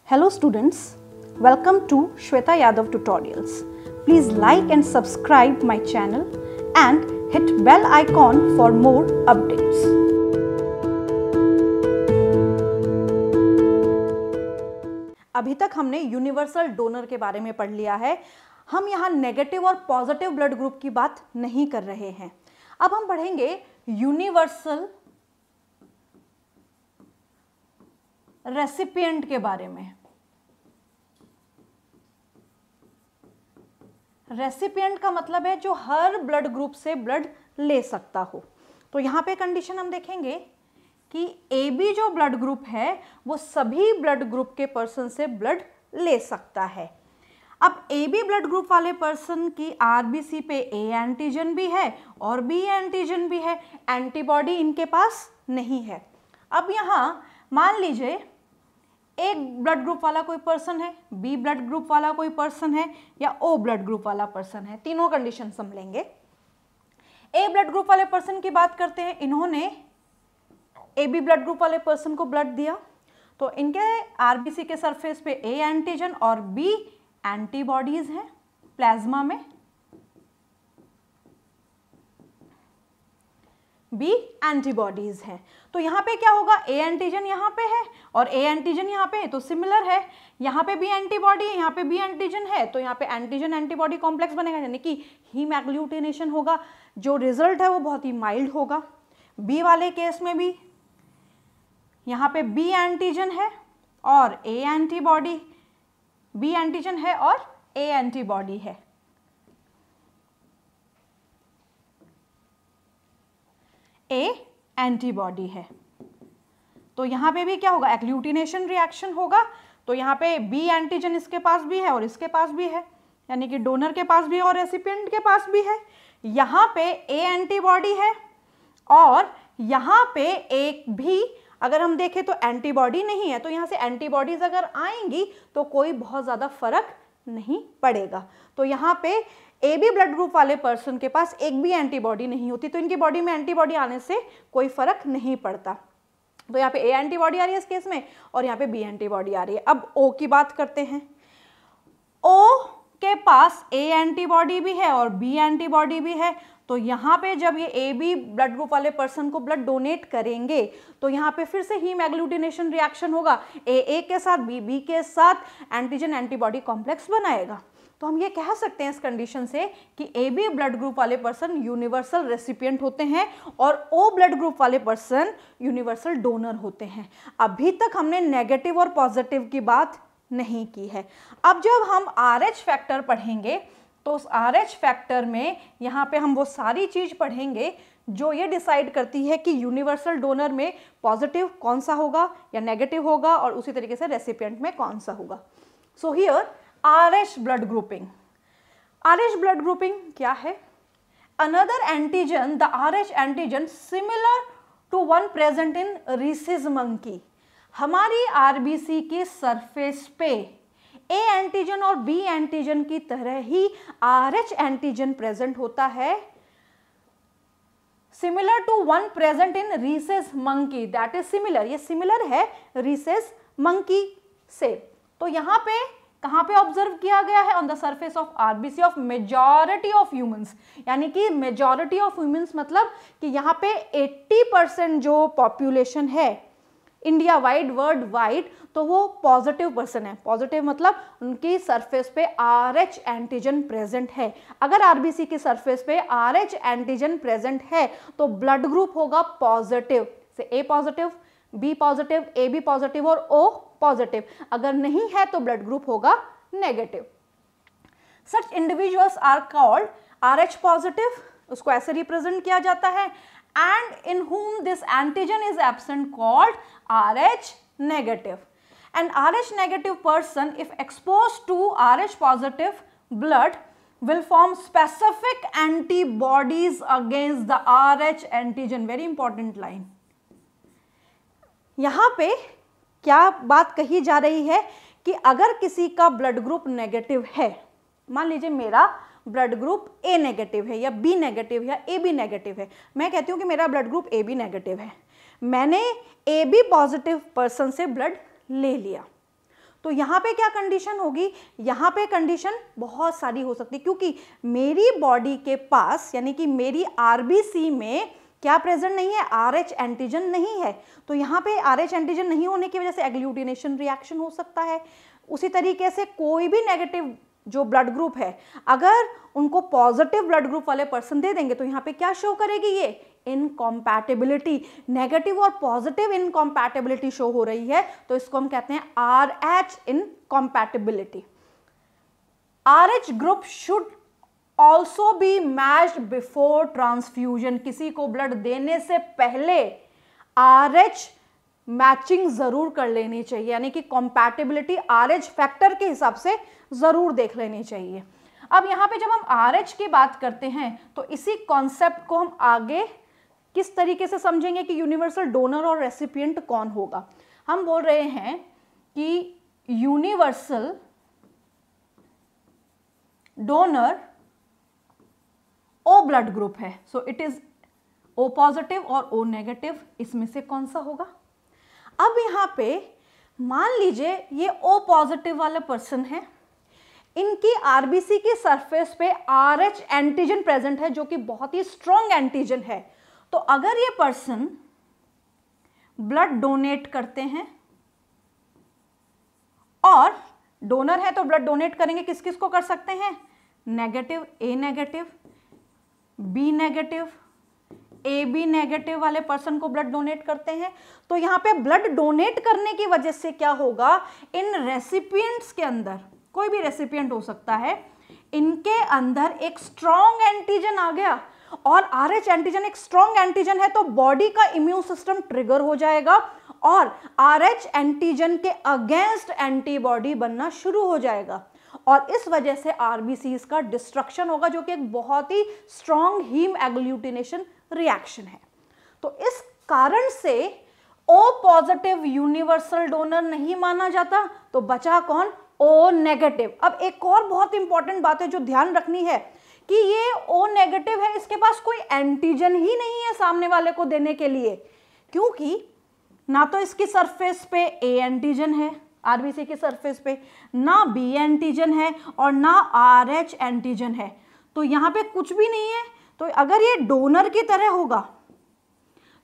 Hello students, welcome to Shweta Yadav Tutorials. Please like and subscribe my channel and hit bell icon for more updates. अभी तक हमने universal donor के बारे में पढ़ लिया है। हम यहाँ नेगेटिव और पॉजिटिव ब्लड ग्रुप की बात नहीं कर रहे हैं। अब हम पढ़ेंगे यूनिवर्सल रेसिपिएंट के बारे में। रेसिपिएंट का मतलब है जो हर ब्लड ग्रुप से ब्लड ले सकता हो। तो यहाँ पे कंडीशन हम देखेंगे कि AB जो ब्लड ग्रुप है वो सभी ब्लड ग्रुप के पर्सन से ब्लड ले सकता है। अब AB ब्लड ग्रुप वाले पर्सन की RBC पे A एंटीजन भी है और B एंटीजन भी है, एंटीबॉडी इनके पास नहीं है। अब यहाँ मान लीजिए एक ब्लड ग्रुप वाला कोई पर्सन है, बी ब्लड ग्रुप वाला कोई पर्सन है या ओ ब्लड ग्रुप वाला पर्सन है। तीनों कंडीशन हम लेंगे। ए ब्लड ग्रुप वाले पर्सन की बात करते हैं। इन्होंने ए बी ब्लड ग्रुप वाले पर्सन को ब्लड दिया तो इनके आरबीसी के सरफेस पे ए एंटीजन और बी एंटीबॉडीज हैं प्लाज्मा में, बी एंटीबॉडीज हैं। तो यहाँ पे क्या होगा, ए एंटीजन यहाँ पे है और ए एंटीजन यहाँ पे है तो सिमिलर है। यहाँ पे बी एंटीबॉडी है, यहाँ पे बी एंटीजन है तो यहाँ पे एंटीजन एंटीबॉडी कॉम्प्लेक्स बनेगा, यानी कि हीम एग्लूटिनेशन होगा। जो रिजल्ट है वो बहुत ही माइल्ड होगा। बी वाले केस में भी यहाँ पे बी एंटीजन है और ए एंटीबॉडी, बी एंटीजन है और ए एंटीबॉडी है। ए एंटीबॉडी है तो यहाँ पे भी क्या होगा, एग्लूटिनेशन रिएक्शन होगा। तो यहाँ पे बी एंटीजन इसके पास भी है और इसके पास भी है, यानी कि डोनर के पास भी है और रेसिपिएंट के पास भी है। यहाँ पे ए एंटीबॉडी है और यहाँ पे एक भी अगर हम देखें तो एंटीबॉडी नहीं है। तो यहाँ से एंटीबॉडीज अगर आएंगी तो कोई बहुत ज़्यादा फर्क नहीं पड़ेगा। तो यहाँ पे ए बी ब्लड ग्रुप वाले पर्सन के पास एक भी एंटीबॉडी नहीं होती तो इनकी बॉडी में एंटीबॉडी आने से कोई फर्क नहीं पड़ता। तो यहाँ पे ए एंटीबॉडी आ रही है इस केस में और यहाँ पे बी एंटीबॉडी आ रही है। अब ओ की बात करते हैं। ओ के पास ए एंटीबॉडी भी है और बी एंटीबॉडी भी है। तो यहाँ पे जब ये ए बी ब्लड ग्रुप वाले पर्सन को ब्लड डोनेट करेंगे तो यहाँ पे फिर से हीम एग्लूटिनेशन रिएक्शन होगा। ए के साथ बी के साथ एंटीजन एंटीबॉडी कॉम्प्लेक्स बनाएगा। तो हम ये कह सकते हैं इस कंडीशन से कि ए बी ब्लड ग्रुप वाले पर्सन यूनिवर्सल रेसिपिएंट होते हैं और ओ ब्लड ग्रुप वाले पर्सन यूनिवर्सल डोनर होते हैं। अभी तक हमने नेगेटिव और पॉजिटिव की बात नहीं की है। अब जब हम RH फैक्टर पढ़ेंगे तो उस RH फैक्टर में यहाँ पे हम वो सारी चीज़ पढ़ेंगे जो ये डिसाइड करती है कि यूनिवर्सल डोनर में पॉजिटिव कौन सा होगा या नेगेटिव होगा और उसी तरीके से रेसिपिएंट में कौन सा होगा। So here RH blood grouping. RH blood grouping क्या है? Another antigen, the RH antigen similar to one present in rhesus monkey. हमारी आरबीसी के सरफेस पे ए एंटीजन और बी एंटीजन की तरह ही RH एंटीजन प्रेजेंट होता है, similar to one present in rhesus monkey. That is similar, ये सिमिलर है रीसिस मंकी से। तो यहाँ पे कहाँ पे ऑब्जर्व किया गया है? On the surface of RBC of majority of humans, यानी कि मेजॉरिटी ऑफ ह्यूमंस मतलब कि यहाँ पे 80% जो पॉपुलेशन है इंडिया वाइड, वर्ल्ड वाइड, तो वो पॉजिटिव पर्सन है। पॉजिटिव मतलब उनकी सरफेस पे RH एंटीजन प्रेजेंट है। अगर आरबीसी की सरफेस पे RH एंटीजन प्रेजेंट है तो ब्लड ग्रुप होगा पॉजिटिव, से A positive, B positive, AB positive और O पॉजिटिव। अगर नहीं है तो ब्लड ग्रुप होगा negative. Such individuals are called RH positive, उसको ऐसे रिप्रेजेंट किया जाता है, and in whom this antigen is absent called RH negative. An RH negative person if exposed to RH positive blood will form specific antibodies against the RH antigen. Very important line. यहाँ पे क्या बात कही जा रही है कि अगर किसी का ब्लड ग्रुप नेगेटिव है, मान लीजिए मेरा ब्लड ग्रुप ए नेगेटिव है या बी नेगेटिव या ए बी नेगेटिव है, मैं कहती हूँ कि मेरा blood group A B negative है, मैंने ए बी पॉजिटिव पर्सन से ब्लड ले लिया तो यहाँ पे क्या कंडीशन होगी, यहाँ पे कंडीशन बहुत सारी हो सकती है, क्योंकि मेरी बॉडी के पास यानी कि मेरी आरबीसी में क्या प्रेजेंट नहीं है, RH एंटीजन नहीं है। तो यहाँ पे RH एंटीजन नहीं होने की वजह से एग्लूटिनेशन रिएक्शन हो सकता है। उसी तरीके से कोई भी नेगेटिव जो ब्लड ग्रुप है, अगर उनको पॉजिटिव ब्लड ग्रुप वाले पर्सन दे देंगे तो यहाँ पे क्या शो करेगी, ये इनकॉम्पैटिबिलिटी, नेगेटिव और पॉजिटिव इनकॉम्पैटिबिलिटी शो हो रही है, तो इसको हम कहते हैं RH इनकॉम्पैटिबिलिटी। RH group should also be matched before transfusion, किसी को ब्लड देने से पहले RH मैचिंग जरूर कर लेनी चाहिए, यानी कि कॉम्पैटिबिलिटी RH फैक्टर के हिसाब से जरूर देख लेनी चाहिए। अब यहाँ पे जब हम RH की बात करते हैं तो इसी कॉन्सेप्ट को हम आगे किस तरीके से समझेंगे कि यूनिवर्सल डोनर और रेसिपिएंट कौन होगा। हम बोल रहे हैं कि universal donor O blood group है, so it is O positive और O नेगेटिव, इसमें से कौन सा होगा। अब यहाँ पे मान लीजिए ये O पॉजिटिव वाला पर्सन है, इनकी आरबीसी की सरफेस पे RH एंटीजन प्रेजेंट है जो कि बहुत ही स्ट्रॉन्ग एंटीजन है। तो अगर ये पर्सन ब्लड डोनेट करते हैं, और डोनर है तो ब्लड डोनेट करेंगे किस किस को कर सकते हैं, negative A negative, B negative, AB negative वाले पर्सन को ब्लड डोनेट करते हैं। तो यहाँ पे ब्लड डोनेट करने की वजह से क्या होगा, इन रेसिपिएंट्स के अंदर, कोई भी रेसिपिएंट हो सकता है, इनके अंदर एक स्ट्रॉन्ग एंटीजन आ गया, और RH एंटीजन एक स्ट्रॉन्ग एंटीजन है तो बॉडी का इम्यून सिस्टम ट्रिगर हो जाएगा और RH एंटीजन के अगेंस्ट एंटीबॉडी बनना शुरू हो जाएगा, और इस वजह से आरबीसीज का डिस्ट्रक्शन होगा, जो कि एक बहुत ही स्ट्रॉन्ग हीम एग्लूटिनेशन रिएक्शन है। तो इस कारण से O पॉजिटिव यूनिवर्सल डोनर नहीं माना जाता, तो बचा कौन, O नेगेटिव। अब एक और बहुत इंपॉर्टेंट बात है जो ध्यान रखनी है कि ये O नेगेटिव है, इसके पास कोई एंटीजन ही नहीं है सामने वाले को देने के लिए, क्योंकि ना तो इसकी सरफेस पे A एंटीजन है आरबीसी की सरफेस पे, ना B एंटीजन है और ना RH एंटीजन है, तो यहाँ पे कुछ भी नहीं है। तो अगर ये डोनर की तरह होगा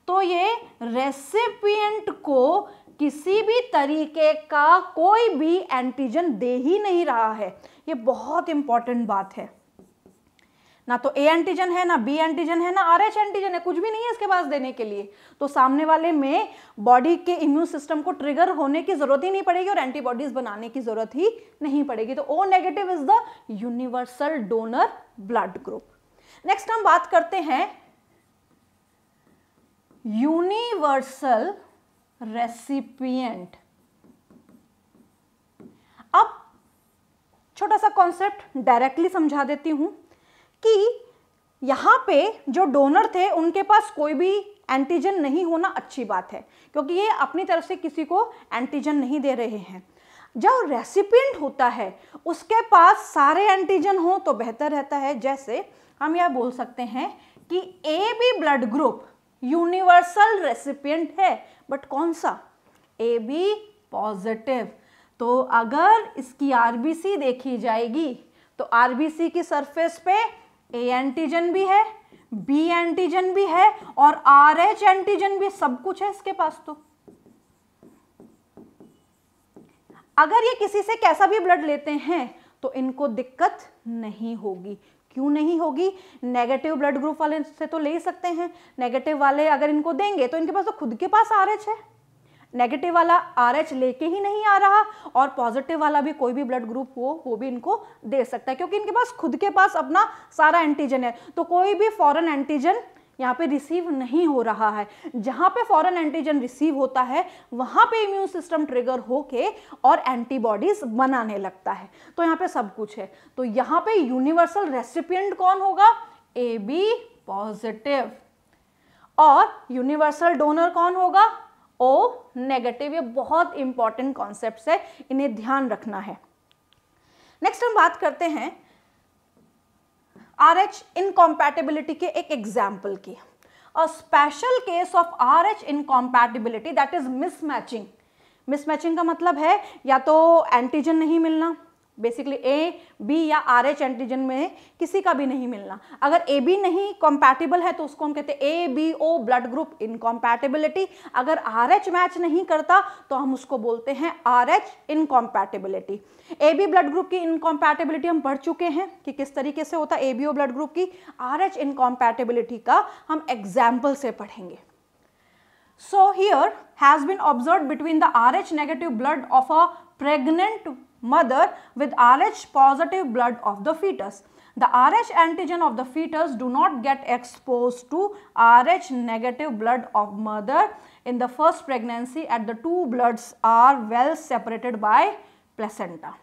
तो ये रेसिपिएंट को किसी भी तरीके का कोई भी एंटीजन दे ही नहीं रहा है। ये बहुत इंपॉर्टेंट बात है, ना तो A एंटीजन है, ना B एंटीजन है, ना RH एंटीजन है, कुछ भी नहीं है इसके पास देने के लिए। तो सामने वाले में बॉडी के इम्यून सिस्टम को ट्रिगर होने की जरूरत ही नहीं पड़ेगी और एंटीबॉडीज बनाने की जरूरत ही नहीं पड़ेगी। तो O negative is the universal donor blood group. Next हम बात करते हैं यूनिवर्सल रेसिपिएंट। अब छोटा सा कॉन्सेप्ट डायरेक्टली समझा देती हूं कि यहां पे जो डोनर थे उनके पास कोई भी एंटीजन नहीं होना अच्छी बात है, क्योंकि ये अपनी तरफ से किसी को एंटीजन नहीं दे रहे हैं। जब रेसिपिएंट होता है उसके पास सारे एंटीजन हो तो बेहतर रहता है। जैसे हम यह बोल सकते हैं कि AB blood group universal recipient है, बट कौन सा, AB पॉजिटिव। तो अगर इसकी आरबीसी देखी जाएगी तो आरबीसी की सरफेस पे A एंटीजन भी है, B एंटीजन भी है और RH एंटीजन भी, सब कुछ है इसके पास। तो अगर ये किसी से कैसा भी ब्लड लेते हैं तो इनको दिक्कत नहीं होगी। क्यों नहीं होगी, नेगेटिव ब्लड ग्रुप वाले से तो ले ही सकते हैं, नेगेटिव वाले अगर इनको देंगे तो इनके पास तो खुद के पास RH है, नेगेटिव वाला RH लेके ही नहीं आ रहा, और पॉजिटिव वाला भी कोई भी ब्लड ग्रुप हो वो भी इनको दे सकता है, क्योंकि इनके पास खुद के पास अपना सारा एंटीजन है। तो कोई भी फॉरेन एंटीजन यहाँ पे रिसीव नहीं हो रहा है। जहाँ पे फॉरेन एंटीजन रिसीव होता है वहाँ पे इम्यून सिस्टम ट्रिगर होके और एंटीबॉडीज बनाने लगता है। तो यहाँ पे सब कुछ है। तो यहाँ पे यूनिवर्सल रेसिपिएंट कौन होगा, AB पॉजिटिव, और यूनिवर्सल डोनर कौन होगा, O नेगेटिव। ये बहुत इंपॉर्टेंट कॉन्सेप्ट्स है, इन्हें ध्यान रखना है। नेक्स्ट हम बात करते हैं RH इनकॉम्पैटिबिलिटी के एक एग्जाम्पल की। A special case of RH इनकॉम्पैटिबिलिटी that is mismatching mismatching का मतलब है या तो एंटीजन नहीं मिलना, बेसिकली ए बी या आर एच एंटीजन में किसी का भी नहीं मिलना। अगर ए बी नहीं कॉम्पैटिबल है तो उसको हम कहते हैं A B O blood group incompatibility. अगर आर एच मैच नहीं करता तो हम उसको बोलते हैं R H incompatibility. A B blood group की इनकॉम्पैटिबिलिटी हम पढ़ चुके हैं कि किस तरीके से होता है A B O blood group की। आर एच इनकॉम्पैटिबिलिटी का हम एग्जाम्पल से पढ़ेंगे। So here has been observed between the Rh negative blood of a pregnant mother with Rh positive blood of the fetus. The Rh antigen of the fetus do not get exposed to Rh negative blood of mother in the first pregnancy as the two bloods are well separated by placenta.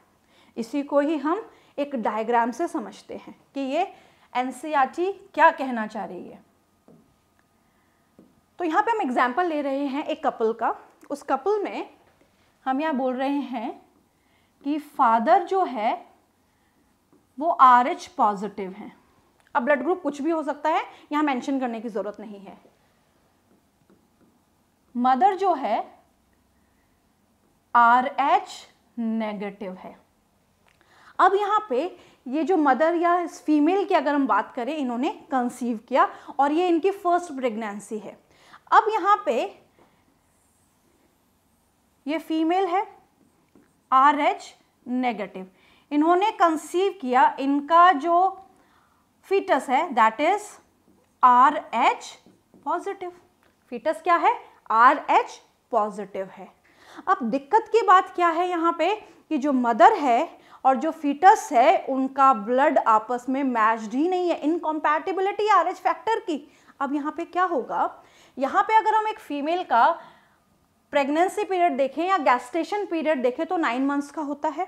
इसी को ही हम एक diagram से समझते हैं कि ये NCERT क्या कहना चाह रही है। तो यहाँ पे हम एग्जाम्पल ले रहे हैं एक कपल का। उस कपल में हम यहाँ बोल रहे हैं कि फादर जो है वो RH पॉजिटिव है। अब ब्लड ग्रुप कुछ भी हो सकता है, यहाँ मेंशन करने की ज़रूरत नहीं है। मदर जो है RH नेगेटिव है। अब यहाँ पे ये जो मदर या फीमेल की अगर हम बात करें, इन्होंने कंसीव किया और ये इनकी फर्स्ट प्रेगनेंसी है। अब यहाँ पे ये फीमेल है RH नेगेटिव, इन्होंने कंसीव किया, इनका जो फीटस है that is RH positive. Fetus क्या है? RH पॉजिटिव है। अब दिक्कत की बात क्या है यहाँ पे कि जो मदर है और जो फीटस है उनका ब्लड आपस में मैच्ड ही नहीं है, इनकॉम्पैटिबिलिटी RH फैक्टर की। अब यहाँ पे क्या होगा, यहाँ पे अगर हम एक फीमेल का प्रेगनेंसी पीरियड देखें या गैस्टेशन पीरियड देखें तो 9 मंथ्स का होता है।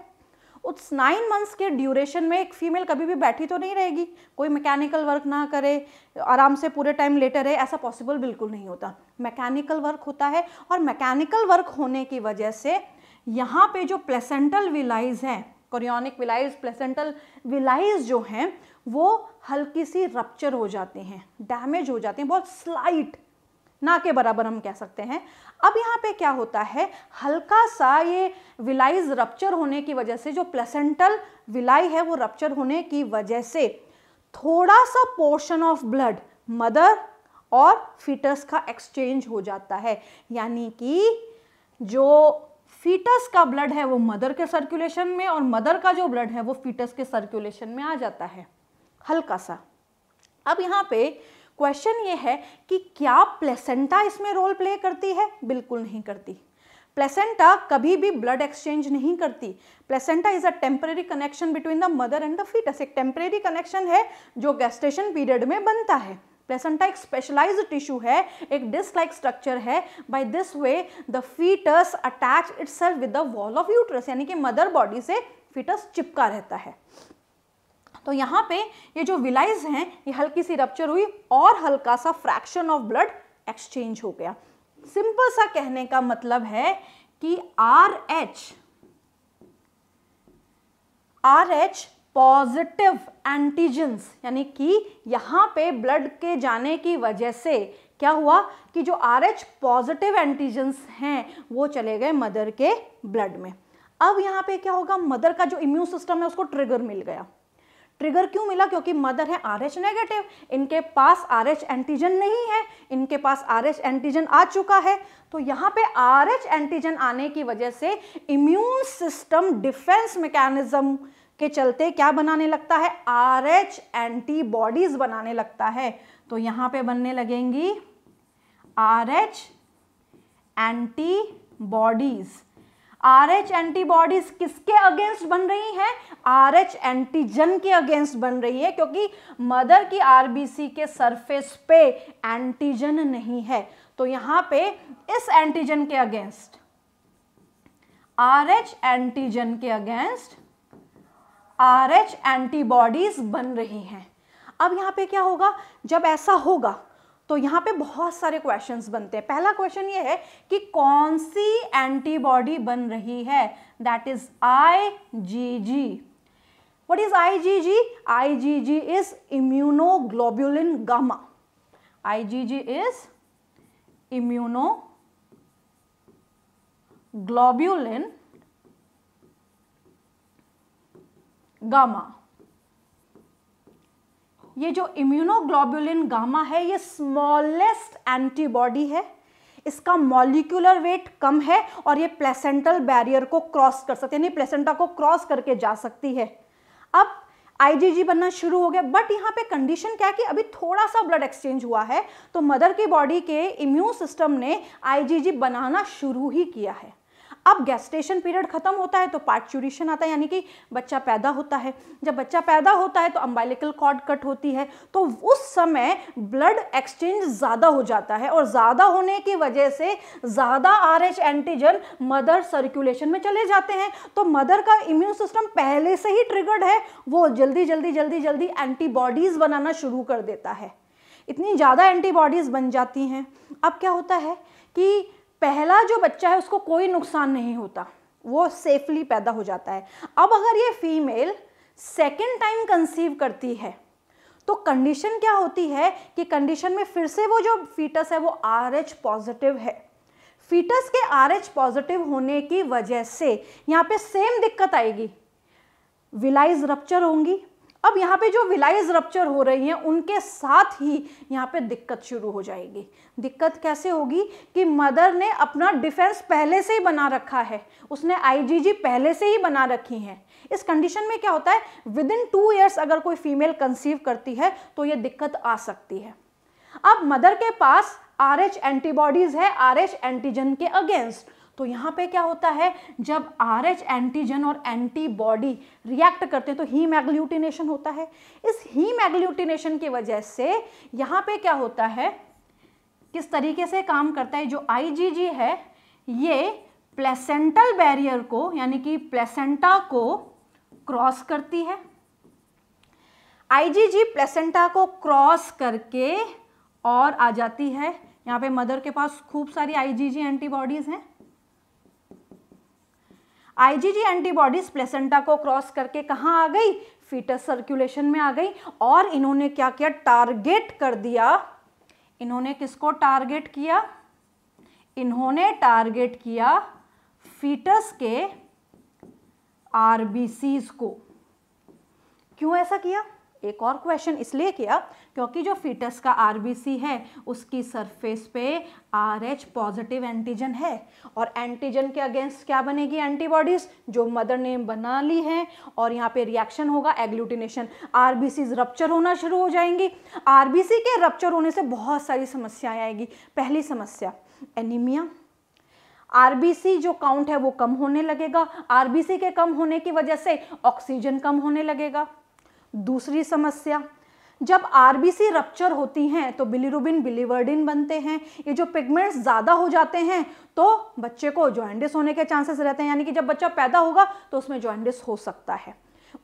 उस 9 मंथ्स के ड्यूरेशन में एक फीमेल कभी भी बैठी तो नहीं रहेगी, कोई मैकेनिकल वर्क ना करे, आराम से पूरे टाइम लेटे रहे, ऐसा पॉसिबल बिल्कुल नहीं होता। मैकेनिकल वर्क होता है और मैकेनिकल वर्क होने की वजह से यहाँ पे जो प्लेसेंटल विलाइज हैं, कोरियोनिक विलाइज, प्लेसेंटल विलाइज जो हैं वो हल्की सी रप्चर हो जाते हैं, डैमेज हो जाते हैं, बहुत स्लाइट, ना के बराबर हम कह सकते हैं। अब यहाँ पे क्या होता है, हल्का सा ये विलाइज रप्चर होने की वजह से, जो प्लेसेंटल विलाई है वो रप्चर होने की वजह से थोड़ा सा पोर्शन ऑफ ब्लड मदर और फीटस का एक्सचेंज हो जाता है, यानी कि जो फीटस का ब्लड है वो मदर के सर्कुलेशन में और मदर का जो ब्लड है वो फीटस के सर्कुलेशन में आ जाता है, हल्का सा। अब यहाँ पे क्वेश्चन ये है कि क्या प्लेसेंटा इसमें रोल प्ले करती है? बिल्कुल नहीं करती। प्लेसेंटा कभी भी ब्लड एक्सचेंज नहीं करती। Placenta is a temporary connection between the mother and the fetus. एक टेम्परेरी कनेक्शन है जो गेस्टेशन पीरियड में बनता है। प्लेसेंटा एक स्पेशलाइज्ड टिश्यू है, एक डिस्क लाइक स्ट्रक्चर है। By this way the fetus attach itself with the wall of uterus, यानी कि मदर बॉडी से फीटस चिपका रहता है। तो यहाँ पे ये जो विलाइज हैं ये हल्की सी रप्चर हुई और हल्का सा फ्रैक्शन ऑफ ब्लड एक्सचेंज हो गया। सिंपल सा कहने का मतलब है कि RH पॉजिटिव एंटीजेंस, यानी कि यहाँ पे ब्लड के जाने की वजह से क्या हुआ कि जो RH पॉजिटिव एंटीजेंस हैं वो चले गए मदर के ब्लड में। अब यहाँ पे क्या होगा, मदर का जो इम्यून सिस्टम है उसको ट्रिगर मिल गया। ट्रिगर क्यों मिला? क्योंकि मदर है RH नेगेटिव, इनके पास RH एंटीजन नहीं है, इनके पास RH एंटीजन आ चुका है। तो यहाँ पे RH एंटीजन आने की वजह से इम्यून सिस्टम डिफेंस मैकेनिज्म के चलते क्या बनाने लगता है, RH एंटीबॉडीज बनाने लगता है। तो यहाँ पे बनने लगेंगी RH एंटीबॉडीज। RH एंटीबॉडीज किसके अगेंस्ट बन रही हैं? RH एंटीजन के अगेंस्ट बन रही है, क्योंकि मदर की RBC के सरफेस पे एंटीजन नहीं है। तो यहाँ पे इस एंटीजन के अगेंस्ट, RH एंटीजन के अगेंस्ट RH एंटीबॉडीज बन रही हैं। अब यहाँ पे क्या होगा, जब ऐसा होगा तो यहाँ पे बहुत सारे क्वेश्चंस बनते हैं। पहला क्वेश्चन ये है कि कौन सी एंटीबॉडी बन रही है, that is IgG। What is IgG? IgG is immunoglobulin gamma. IgG is immunoglobulin globulin gamma. ये जो इम्यूनोग्लोब्यूलिन गामा है ये स्मॉलेस्ट एंटीबॉडी है, इसका मॉलिक्यूलर वेट कम है और ये प्लेसेंटल बैरियर को क्रॉस कर सकती है, यानी प्लेसेंटा को क्रॉस करके जा सकती है। अब IgG बनना शुरू हो गया, बट यहाँ पे कंडीशन क्या है कि अभी थोड़ा सा ब्लड एक्सचेंज हुआ है तो मदर की बॉडी के इम्यून सिस्टम ने IgG बनाना शुरू ही किया है। अब गेस्टेशन पीरियड खत्म होता है तो पार्चुरेशन आता है, यानी कि बच्चा पैदा होता है। जब बच्चा पैदा होता है तो अम्बाइलिकल कॉर्ड कट होती है, तो उस समय ब्लड एक्सचेंज ज़्यादा हो जाता है और ज़्यादा होने की वजह से ज़्यादा RH एंटीजन मदर सर्कुलेशन में चले जाते हैं। तो मदर का इम्यून सिस्टम पहले से ही ट्रिगर्ड है, वो जल्दी जल्दी जल्दी जल्दी एंटीबॉडीज़ बनाना शुरू कर देता है। इतनी ज़्यादा एंटीबॉडीज़ बन जाती हैं। अब क्या होता है कि पहला जो बच्चा है उसको कोई नुकसान नहीं होता, वो सेफली पैदा हो जाता है। अब अगर ये फीमेल सेकेंड टाइम कंसीव करती है तो कंडीशन क्या होती है कि कंडीशन में फिर से वो जो फीटस है वो RH पॉजिटिव है। फीटस के RH पॉजिटिव होने की वजह से यहाँ पे सेम दिक्कत आएगी, विलाइज रप्चर होंगी। अब यहाँ पे जो विलाइज रप्चर हो रही हैं उनके साथ ही यहाँ पे दिक्कत शुरू हो जाएगी। दिक्कत कैसे होगी कि मदर ने अपना डिफेंस पहले से ही बना रखा है, उसने IgG पहले से ही बना रखी हैं। इस कंडीशन में क्या होता है, विदिन 2 ईयर्स अगर कोई फीमेल कंसीव करती है तो ये दिक्कत आ सकती है। अब मदर के पास RH एंटीबॉडीज है RH एंटीजन के अगेंस्ट, तो यहाँ पे क्या होता है, जब RH एंटीजन और एंटीबॉडी रिएक्ट करते हैं तो हीम एग्लूटिनेशन होता है। इस हीम एग्लूटिनेशन की वजह से यहाँ पे क्या होता है, किस तरीके से काम करता है, जो IgG है ये प्लेसेंटल बैरियर को यानी कि प्लेसेंटा को क्रॉस करती है। IgG प्लेसेंटा को क्रॉस करके और आ जाती है, यहाँ पे मदर के पास खूब सारी IgG एंटीबॉडीज हैं। IgG एंटीबॉडीज प्लेसेंटा को क्रॉस करके कहाँ आ गई, फीटस सर्कुलेशन में आ गई। और इन्होंने क्या किया, टारगेट कर दिया। इन्होंने किसको टारगेट किया, इन्होंने टारगेट किया फीटस के RBCs को। क्यों ऐसा किया, एक और क्वेश्चन इसलिए किया क्योंकि जो फीटस का RBC है उसकी सरफेस पे RH पॉजिटिव एंटीजन है और एंटीजन के अगेंस्ट क्या बनेगी, एंटीबॉडीज जो मदर ने बना ली हैं और यहाँ पे रिएक्शन होगा एग्लूटिनेशन, RBCs रप्चर होना शुरू हो जाएंगी। RBC के रप्चर होने से बहुत सारी समस्याएं आएगी। पहली समस्या एनीमिया, RBC जो काउंट है वो कम होने लगेगा, RBC के कम होने की वजह से ऑक्सीजन कम होने लगेगा। दूसरी समस्या, जब RBC रप्चर होती हैं तो बिलीरुबिन बिलीवर्डिन बनते हैं, ये जो पिगमेंट्स ज़्यादा हो जाते हैं तो बच्चे को जॉन्डिस होने के चांसेस रहते हैं, यानी कि जब बच्चा पैदा होगा तो उसमें जॉन्डिस हो सकता है,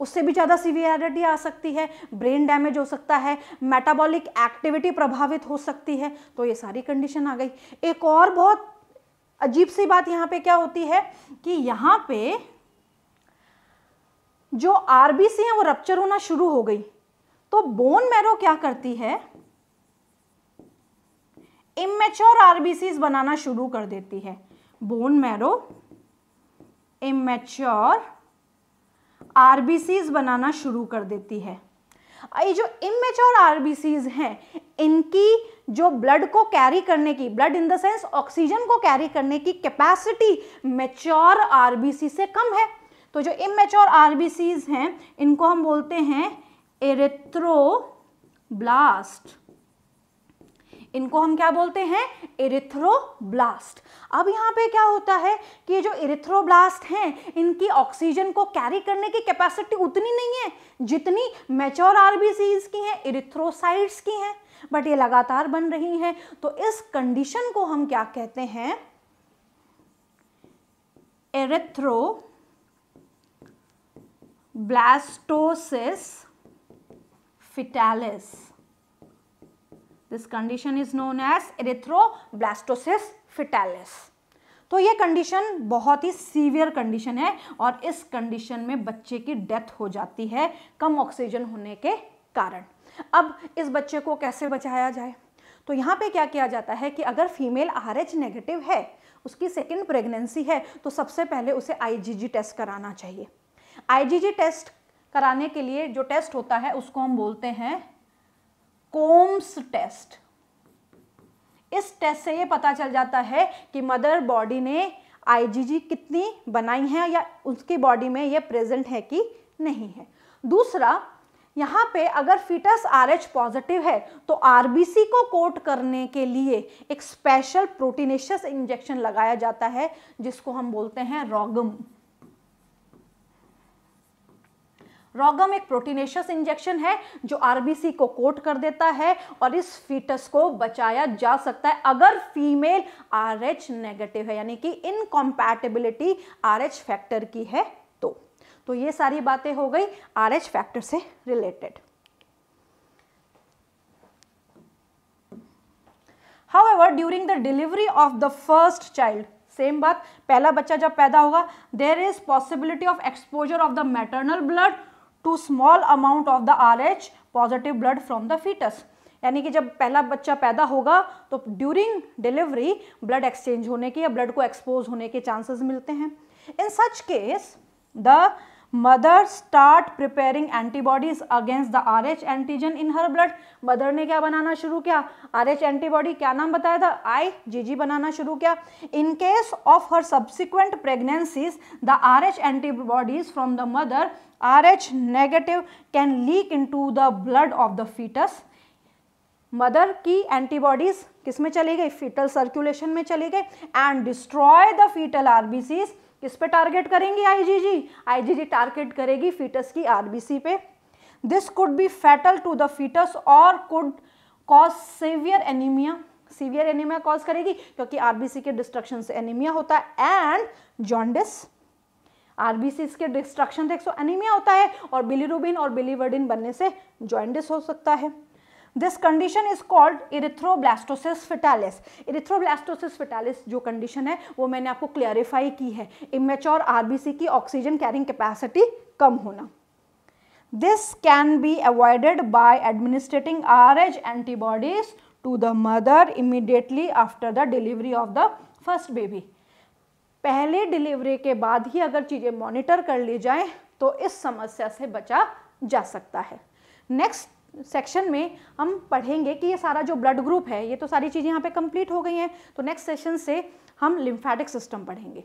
उससे भी ज़्यादा सीवियरिटी आ सकती है, ब्रेन डैमेज हो सकता है, मेटाबॉलिक एक्टिविटी प्रभावित हो सकती है। तो ये सारी कंडीशन आ गई। एक और बहुत अजीब सी बात यहाँ पे क्या होती है कि यहाँ पे जो RBC है वो रप्चर होना शुरू हो गई तो बोन मैरो क्या करती है, इमेच्योर RBCs बनाना शुरू कर देती है। बोन मैरो इमेच्योर RBCs बनाना शुरू कर देती है। ये जो इमेच्योर RBCs हैं इनकी जो ब्लड को कैरी करने की, blood in the sense oxygen को कैरी करने की कैपेसिटी मैच्योर RBC से कम है। तो जो इमेच्योर RBCs हैं इनको हम बोलते हैं एरिथ्रोब्लास्ट। इनको हम क्या बोलते हैं, एरिथ्रोब्लास्ट। अब यहाँ पे क्या होता है कि ये जो एरिथ्रोब्लास्ट हैं इनकी ऑक्सीजन को कैरी करने की कैपेसिटी उतनी नहीं है जितनी मैच्योर RBCs की हैं, एरिथ्रोसाइट्स की हैं, बट ये लगातार बन रही हैं। तो इस कंडीशन को हम क्या कहते हैं, erythroblastosis fetalis. This condition is known as erythroblastosis fetalis. तो ये कंडीशन बहुत ही सीवियर कंडीशन है और इस कंडीशन में बच्चे की डेथ हो जाती है कम ऑक्सीजन होने के कारण। अब इस बच्चे को कैसे बचाया जाए, तो यहाँ पे क्या किया जाता है कि अगर फीमेल RH नेगेटिव है उसकी सेकेंड प्रेगनेंसी है, तो सबसे पहले उसे IgG टेस्ट कराना चाहिए। IgG टेस्ट कराने के लिए जो टेस्ट होता है उसको हम बोलते हैं कोम्स टेस्ट। इस टेस्ट से ये पता चल जाता है कि मदर बॉडी ने IgG कितनी बनाई है या उसकी बॉडी में ये प्रेजेंट है कि नहीं है। दूसरा, यहाँ पे अगर फीटस RH पॉजिटिव है तो RBC को कोट करने के लिए एक स्पेशल प्रोटीनेशियस इंजेक्शन लगाया जाता है जिसको हम बोलते हैं रोगम। रोगम एक प्रोटीनेशियस इंजेक्शन है जो RBC को कोट कर देता है और इस फीटस को बचाया जा सकता है अगर फीमेल RH नेगेटिव है, यानी कि इनकॉम्पैटिबिलिटी RH फैक्टर की है तो ये सारी बातें हो गई RH फैक्टर से related. However, during the delivery of the first child, same बात, पहला बच्चा जब पैदा होगा, there is possibility of exposure of the maternal blood to small amount of the RH positive blood from the fetus। यानी कि जब पहला बच्चा पैदा होगा तो ड्यूरिंग डिलीवरी ब्लड एक्सचेंज होने के या ब्लड को एक्सपोज होने के चांसेस मिलते हैं। In such case the mother start preparing antibodies against the RH antigen in her blood. Mother ने क्या बनाना शुरू किया? RH एंटीबॉडी, क्या नाम बताया था? IgG बनाना शुरू किया। In case of her subsequent pregnancies the RH antibodies from the mother RH negative can leak into the blood of the foetus. Mother की एंटीबॉडीज किस में चली गई? फीटल सर्कुलेशन में चली गई and destroy the foetal RBCs। किस पे टारगेट करेंगी? IgG टारगेट करेगी फीटस की RBC पे। This could be fatal to the foetus और could cause severe anaemia. Severe anaemia cause करेगी क्योंकि RBC के डिस्ट्रक्शन से एनीमिया होता है एंड जॉन्डिस। RBCs के डिस्ट्रक्शन से एनीमिया होता है और बिलीरुबिन और बिलीवर्डिन बनने से जॉन्डिस हो सकता है। This condition is called erythroblastosis fetalis. Erythroblastosis fetalis जो कंडीशन है वो मैंने आपको क्लैरिफाई की है, इमेच्योर RBC की ऑक्सीजन कैरिंग कैपेसिटी कम होना। This can be avoided by administrating RH antibodies to the mother immediately after the delivery of the first baby. पहले डिलीवरी के बाद ही अगर चीजें मॉनिटर कर ली जाए तो इस समस्या से बचा जा सकता है। नेक्स्ट सेक्शन में हम पढ़ेंगे कि ये सारा जो ब्लड ग्रुप है, ये तो सारी चीज़ें यहाँ पे कंप्लीट हो गई हैं, तो नेक्स्ट सेशन से हम लिम्फेटिक सिस्टम पढ़ेंगे।